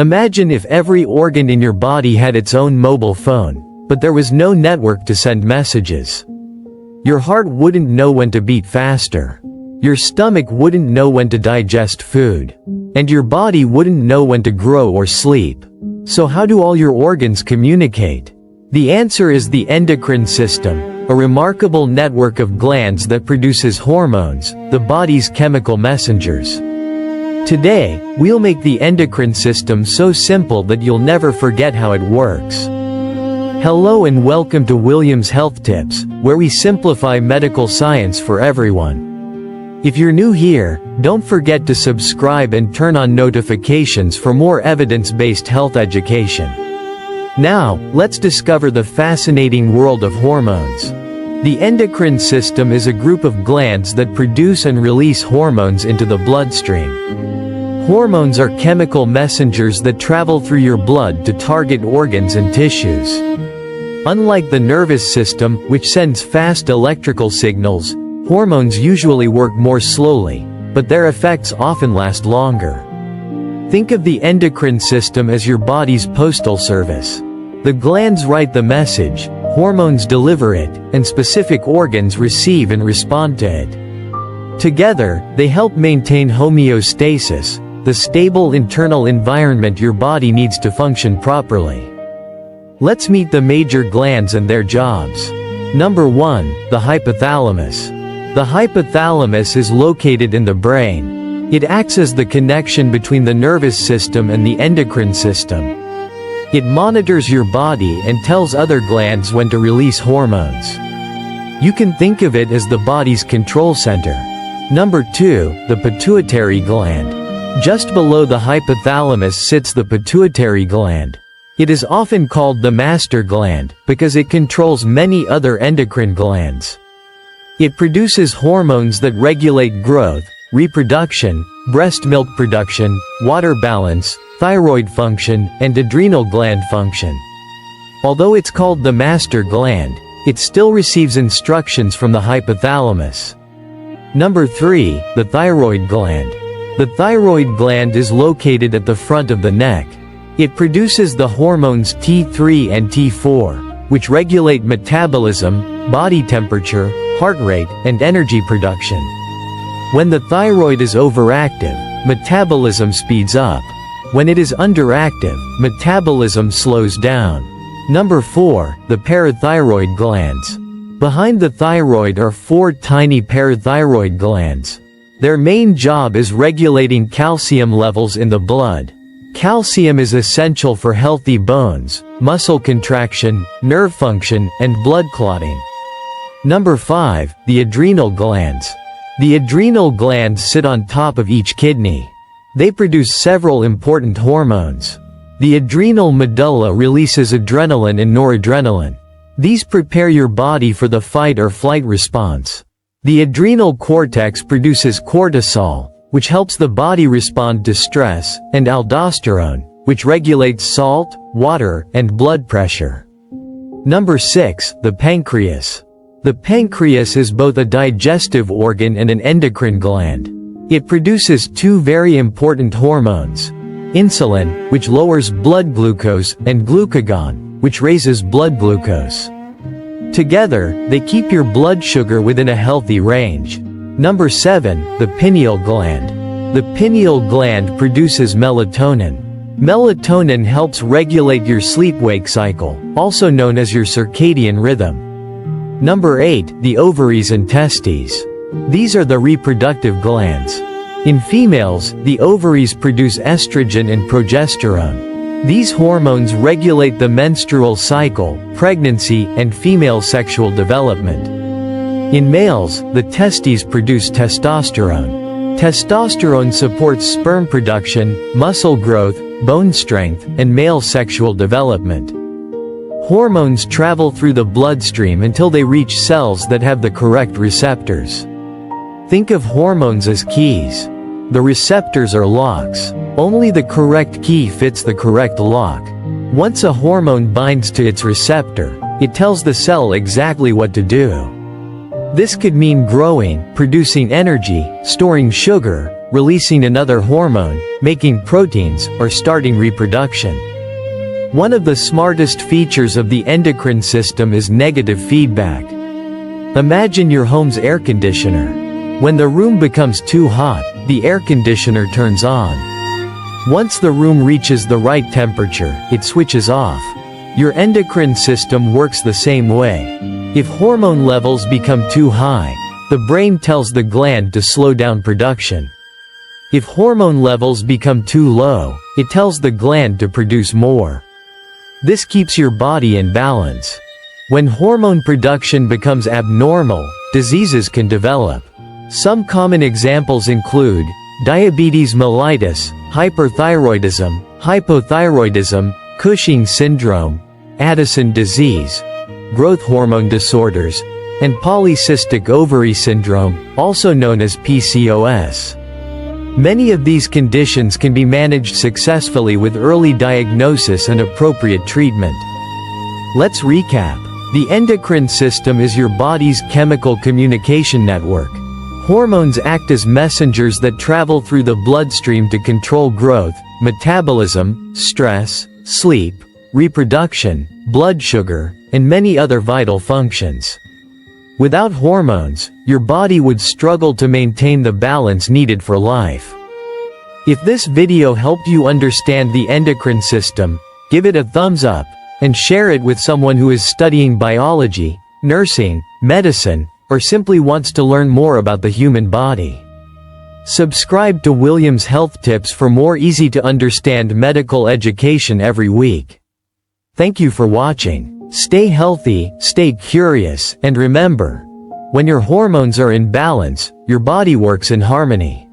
Imagine if every organ in your body had its own mobile phone, but there was no network to send messages. Your heart wouldn't know when to beat faster. Your stomach wouldn't know when to digest food. And your body wouldn't know when to grow or sleep. So how do all your organs communicate? The answer is the endocrine system, a remarkable network of glands that produces hormones, the body's chemical messengers. Today, we'll make the endocrine system so simple that you'll never forget how it works. Hello and welcome to William's Health Tips, where we simplify medical science for everyone. If you're new here, don't forget to subscribe and turn on notifications for more evidence-based health education. Now, let's discover the fascinating world of hormones. The endocrine system is a group of glands that produce and release hormones into the bloodstream. Hormones are chemical messengers that travel through your blood to target organs and tissues. Unlike the nervous system, which sends fast electrical signals, hormones usually work more slowly, but their effects often last longer. Think of the endocrine system as your body's postal service. The glands write the message, hormones deliver it, and specific organs receive and respond to it. Together, they help maintain homeostasis, the stable internal environment your body needs to function properly. Let's meet the major glands and their jobs. Number 1, the hypothalamus. The hypothalamus is located in the brain. It acts as the connection between the nervous system and the endocrine system. It monitors your body and tells other glands when to release hormones. You can think of it as the body's control center. Number 2, the pituitary gland. Just below the hypothalamus sits the pituitary gland. It is often called the master gland, because it controls many other endocrine glands. It produces hormones that regulate growth, reproduction, breast milk production, water balance, thyroid function, and adrenal gland function. Although it's called the master gland, it still receives instructions from the hypothalamus. Number 3, the thyroid gland. The thyroid gland is located at the front of the neck. It produces the hormones T3 and T4, which regulate metabolism, body temperature, heart rate, and energy production. When the thyroid is overactive, metabolism speeds up. When it is underactive, metabolism slows down. Number 4, the parathyroid glands. Behind the thyroid are 4 tiny parathyroid glands. Their main job is regulating calcium levels in the blood. Calcium is essential for healthy bones, muscle contraction, nerve function, and blood clotting. Number 5, the adrenal glands. The adrenal glands sit on top of each kidney. They produce several important hormones. The adrenal medulla releases adrenaline and noradrenaline. These prepare your body for the fight or flight response. The adrenal cortex produces cortisol, which helps the body respond to stress, and aldosterone, which regulates salt, water, and blood pressure. Number 6, the pancreas. The pancreas is both a digestive organ and an endocrine gland. It produces 2 very important hormones: insulin, which lowers blood glucose, and glucagon, which raises blood glucose. Together, they keep your blood sugar within a healthy range. Number 7, the pineal gland. The pineal gland produces melatonin. Melatonin helps regulate your sleep-wake cycle, also known as your circadian rhythm. Number 8, the ovaries and testes. These are the reproductive glands. In females, the ovaries produce estrogen and progesterone. These hormones regulate the menstrual cycle, pregnancy, and female sexual development. In males, the testes produce testosterone. Testosterone supports sperm production, muscle growth, bone strength, and male sexual development. Hormones travel through the bloodstream until they reach cells that have the correct receptors. Think of hormones as keys. The receptors are locks. Only the correct key fits the correct lock. Once a hormone binds to its receptor, it tells the cell exactly what to do. This could mean growing, producing energy, storing sugar, releasing another hormone, making proteins, or starting reproduction. One of the smartest features of the endocrine system is negative feedback. Imagine your home's air conditioner. When the room becomes too hot, the air conditioner turns on. Once the room reaches the right temperature, it switches off. Your endocrine system works the same way. If hormone levels become too high, the brain tells the gland to slow down production. If hormone levels become too low, it tells the gland to produce more. This keeps your body in balance. When hormone production becomes abnormal, diseases can develop. Some common examples include diabetes mellitus, hyperthyroidism, hypothyroidism, Cushing's syndrome, Addison disease, growth hormone disorders, and polycystic ovary syndrome, also known as PCOS. Many of these conditions can be managed successfully with early diagnosis and appropriate treatment. Let's recap. The endocrine system is your body's chemical communication network. Hormones act as messengers that travel through the bloodstream to control growth, metabolism, stress, sleep, reproduction, blood sugar, and many other vital functions. Without hormones, your body would struggle to maintain the balance needed for life. If this video helped you understand the endocrine system, give it a thumbs up, and share it with someone who is studying biology, nursing, medicine, or simply wants to learn more about the human body. Subscribe to William's Health Tips for more easy-to-understand medical education every week. Thank you for watching. Stay healthy, stay curious, and remember, when your hormones are in balance, your body works in harmony.